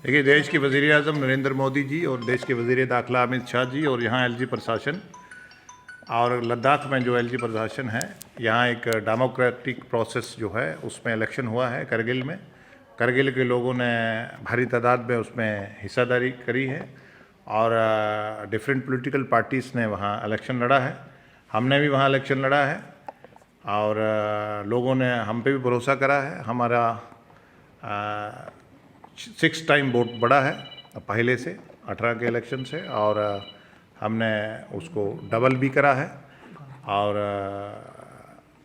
देखिए, देश के वज़ीर-ए-आज़म नरेंद्र मोदी जी और देश के वज़ीर दाखिला अमित शाह जी और यहाँ एलजी प्रशासन और लद्दाख में जो एलजी प्रशासन है, यहाँ एक डेमोक्रेटिक प्रोसेस जो है उसमें इलेक्शन हुआ है करगिल में। करगिल के लोगों ने भारी तादाद में उसमें हिस्सेदारी करी है और डिफरेंट पॉलिटिकल पार्टीज़ ने वहाँ इलेक्शन लड़ा है। हमने भी वहाँ इलेक्शन लड़ा है और लोगों ने हम पे भी भरोसा करा है। हमारा 6 टाइम वोट बढ़ा है पहले से 18 के इलेक्शन से और हमने उसको डबल भी करा है और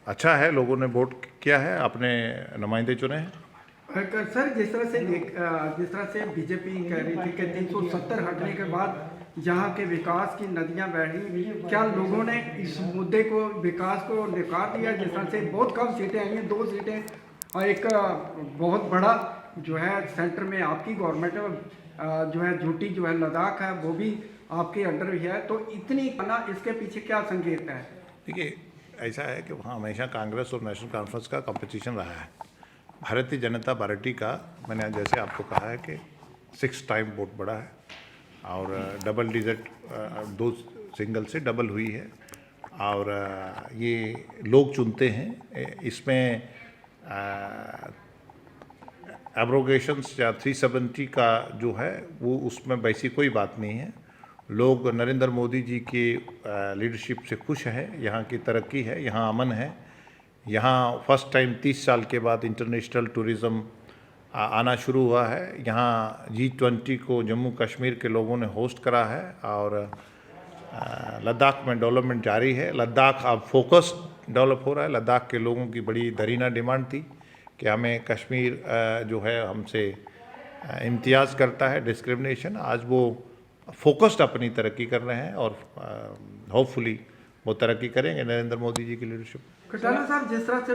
अच्छा है, लोगों ने वोट किया है, अपने नुमाइंदे चुने हैं। सर, जिस तरह से बीजेपी कह रही थी कि 370 हटने के बाद यहाँ के विकास की नदियाँ बह रही, क्या लोगों ने इस मुद्दे को, विकास को नकार दिया? जिस तरह से बहुत कम सीटें आई हैं, 2 सीटें और एक बहुत बड़ा जो है सेंटर में आपकी गवर्नमेंट जो है झूठी जो है लद्दाख है वो भी आपके अंडर ही है, तो इतनी ना इसके पीछे क्या संकेत है? देखिए, ऐसा है कि वहाँ हमेशा कांग्रेस और नेशनल कॉन्फ्रेंस का कंपटीशन रहा है। भारतीय जनता पार्टी का, मैंने जैसे आपको कहा है कि 6 टाइम वोट बढ़ा है और डबल डिजिट 2 सिंगल से डबल हुई है और ये लोग चुनते हैं। इसमें एब्रोगेशंस या 370 का जो है वो उसमें वैसी कोई बात नहीं है। लोग नरेंद्र मोदी जी की लीडरशिप से खुश हैं, यहाँ की तरक्की है, यहाँ अमन है। यहाँ फर्स्ट टाइम 30 साल के बाद इंटरनेशनल टूरिज़्म आना शुरू हुआ है। यहाँ G20 को जम्मू कश्मीर के लोगों ने होस्ट करा है और लद्दाख में डेवलपमेंट जारी है। लद्दाख अब फोकस्ड डेवलप हो रहा है। लद्दाख के लोगों की बड़ी दरीना डिमांड थी कि हमें कश्मीर जो है हमसे इम्तियाज़ करता है, डिस्क्रिमिनेशन। आज वो फोकस्ड अपनी तरक्की कर रहे हैं और होपफुली वो तरक्की करेंगे नरेंद्र मोदी जी की लीडरशिप। कटाना साहब, जिस तरह से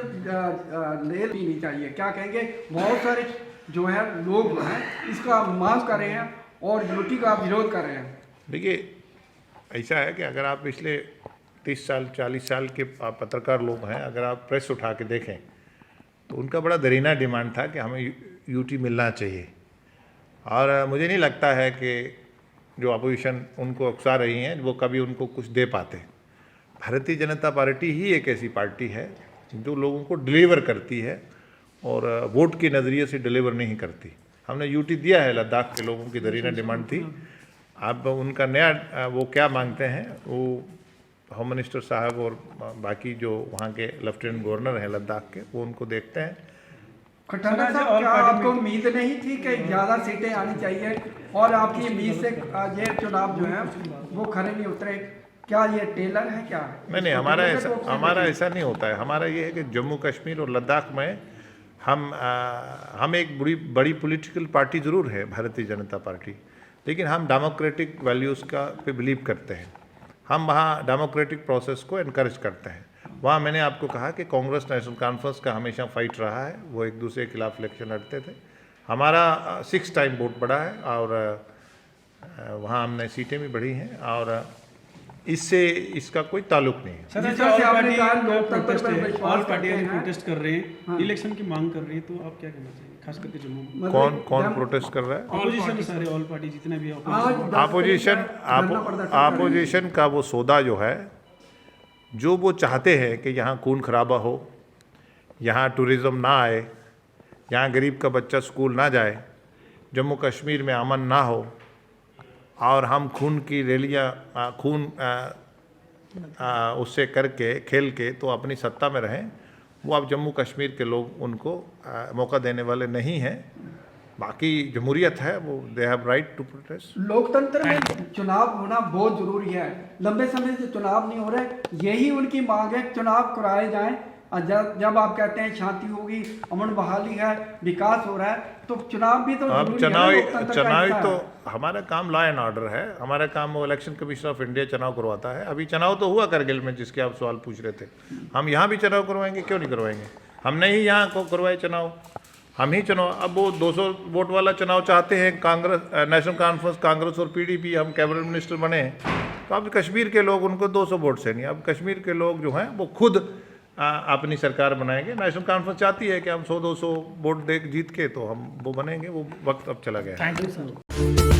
ले नहीं चाहिए, क्या कहेंगे? बहुत सारे जो है लोग हैं इसका मांग कर रहे हैं और यूटी का विरोध कर रहे हैं। देखिए, ऐसा है कि अगर आप पिछले 30 साल 40 साल के पत्रकार लोग हैं, अगर आप प्रेस उठा के देखें तो उनका बड़ा दरीना डिमांड था कि हमें यूटी मिलना चाहिए और मुझे नहीं लगता है कि जो अपोजिशन उनको उकसा रही हैं वो कभी उनको कुछ दे पाते। भारतीय जनता पार्टी ही एक ऐसी पार्टी है जो लोगों को डिलीवर करती है और वोट के नज़रिए से डिलीवर नहीं करती। हमने यूटी दिया है, लद्दाख के लोगों की दरीना डिमांड थी। अब उनका नया वो क्या मांगते हैं, वो होम मिनिस्टर साहब और बाकी जो वहाँ के लेफ्टिनेंट गवर्नर हैं लद्दाख के, वो उनको देखते हैं। खट्टाना साहब, क्या आपको उम्मीद नहीं थी कि ज़्यादा सीटें आनी चाहिए और आपकी उम्मीद से ये चुनाव जो है वो खरे नहीं उतरे? क्या ये टेलर है क्या? नहीं, हमारा ऐसा नहीं होता है। हमारा ये है कि जम्मू कश्मीर और लद्दाख में हम एक बड़ी पॉलिटिकल पार्टी ज़रूर है भारतीय जनता पार्टी, लेकिन हम डेमोक्रेटिक वैल्यूज़ का पे बिलीव करते हैं। हम वहाँ डेमोक्रेटिक प्रोसेस को इनकरेज करते हैं। वहाँ मैंने आपको कहा कि कांग्रेस नेशनल कॉन्फ्रेंस का हमेशा फाइट रहा है, वो एक दूसरे के खिलाफ इलेक्शन लड़ते थे। हमारा 6 टाइम वोट बढ़ा है और वहाँ हमने सीटें भी बढ़ी हैं और इससे इसका कोई ताल्लुक नहीं है। सर, ऑल पार्टियां प्रोटेस्ट कर रहे हैं, इलेक्शन की मांग कर रही है, तो आप क्या कहना चाहिए, खास करके जम्मू में? कौन प्रोटेस्ट कर रहा है? ऑपोजिशन, सारे ऑल पार्टी जितने भी अपोजिशन का वो सौदा जो है, जो वो चाहते हैं कि यहाँ खून खराबा हो, यहाँ टूरिज़्म ना आए, यहाँ गरीब का बच्चा स्कूल ना जाए, जम्मू कश्मीर में अमन ना हो और हम खून की रैलियाँ उससे करके खेल के तो अपनी सत्ता में रहें, वो अब जम्मू कश्मीर के लोग उनको मौका देने वाले नहीं हैं। बाकी जमहूरियत है, वो they have right to protest. लोकतंत्र में चुनाव होना बहुत जरूरी है। लंबे समय से चुनाव नहीं हो रहे, यही उनकी मांग है, चुनाव कराए जाएं। जब आप कहते हैं शांति होगी, अमन बहाली है, विकास हो रहा है, तो चुनाव भी तो अब चुनावी तो हमारा काम लॉ एंड ऑर्डर है। हमारा काम वो इलेक्शन कमीशन ऑफ इंडिया चुनाव करवाता है। अभी चुनाव तो हुआ करगिल में, जिसके आप सवाल पूछ रहे थे। हम यहाँ भी चुनाव करवाएंगे, क्यों नहीं करवाएंगे? हमने ही यहाँ को करवाए चुनाव, हम ही चुनाव। अब वो 200 वोट वाला चुनाव चाहते हैं कांग्रेस, नेशनल कॉन्फ्रेंस, कांग्रेस और PDP, हम कैबिनेट मिनिस्टर बने हैं। तो अब कश्मीर के लोग, उनको 200 वोट से नहीं, अब कश्मीर के लोग जो हैं वो खुद अपनी सरकार बनाएंगे। नेशनल कॉन्फ्रेंस चाहती है कि हम 100-200 वोट दे जीत के तो हम वो बनेंगे, वो वक्त अब चला गया है। Thank you sir.